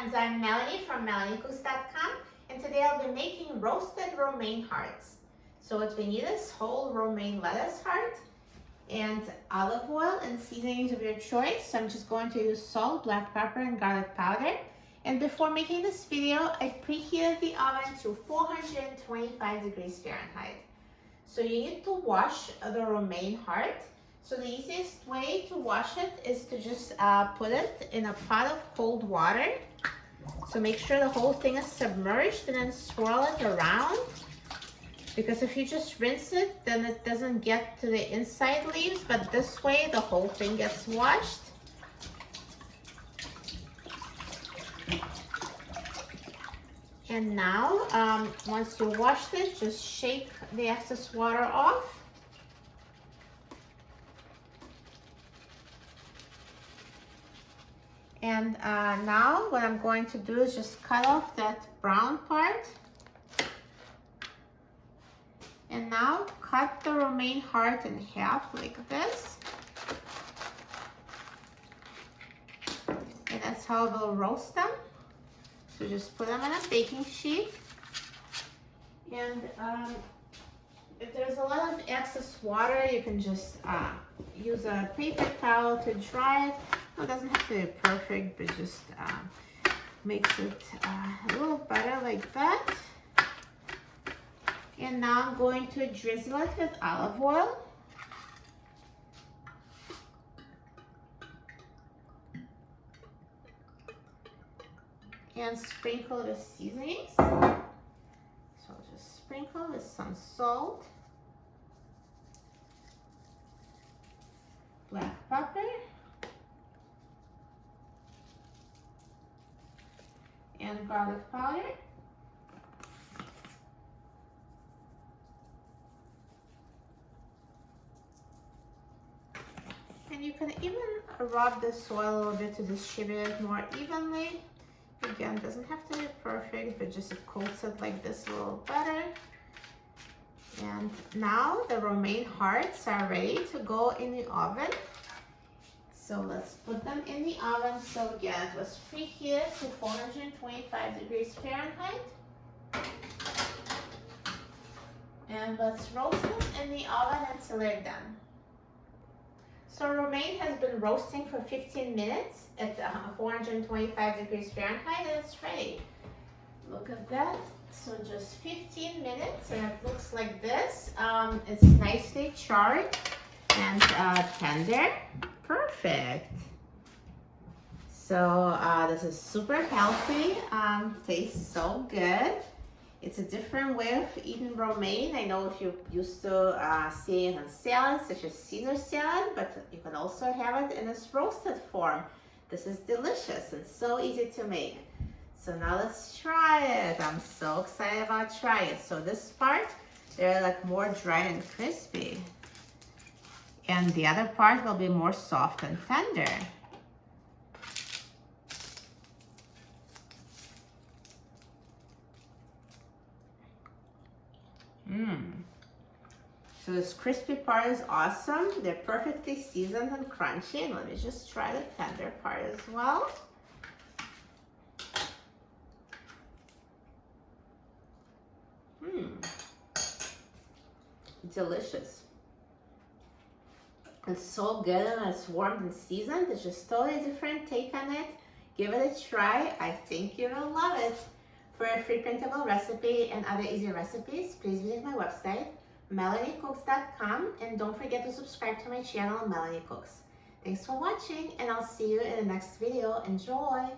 friends, I'm Melanie from melaniecooks.com, and today I'll be making roasted romaine hearts. So what we need is whole romaine lettuce heart and olive oil and seasonings of your choice. So I'm just going to use salt, black pepper, and garlic powder. And before making this video, I preheated the oven to 425 degrees Fahrenheit. So you need to wash the romaine heart. So the easiest way to wash it is to just put it in a pot of cold water. So make sure the whole thing is submerged and then swirl it around. Because if you just rinse it, then it doesn't get to the inside leaves, but this way the whole thing gets washed. And now, once you washed it, just shake the excess water off. And now what I'm going to do is just cut off that brown part. And now cut the romaine heart in half like this. And that's how we'll roast them. So just put them in a baking sheet. And if there's a lot of excess water, you can just use a paper towel to dry it. It doesn't have to be perfect, but just makes it a little better like that. And now I'm going to drizzle it with olive oil. And sprinkle with seasonings. So I'll just sprinkle with some salt, black pepper, and garlic powder. And you can even rub the soil a little bit to distribute it more evenly. Again, doesn't have to be perfect, but just it coats it like this a little better. And now the romaine hearts are ready to go in the oven. So let's put them in the oven. So again, it was preheated to 425 degrees Fahrenheit. And let's roast them in the oven until they're done. So romaine has been roasting for 15 minutes at 425 degrees Fahrenheit, and it's ready. Look at that. So just 15 minutes, and it looks like this. It's nicely charred and tender. Perfect. So this is super healthy. Tastes so good. It's a different way of eating romaine. I know if you're used to seeing it on salads, such as Caesar salad, but you can also have it in this roasted form. This is delicious and so easy to make. So now let's try it. I'm so excited about trying it. So this part, they're like more dry and crispy. And the other part will be more soft and tender. So this crispy part is awesome. They're perfectly seasoned and crunchy. And let me just try the tender part as well. Delicious. It's so good and it's warmed and seasoned. It's just totally different take on it. Give it a try. I think you will love it. For a free printable recipe and other easy recipes, please visit my website, melaniecooks.com, and don't forget to subscribe to my channel, Melanie Cooks. Thanks for watching, and I'll see you in the next video. Enjoy!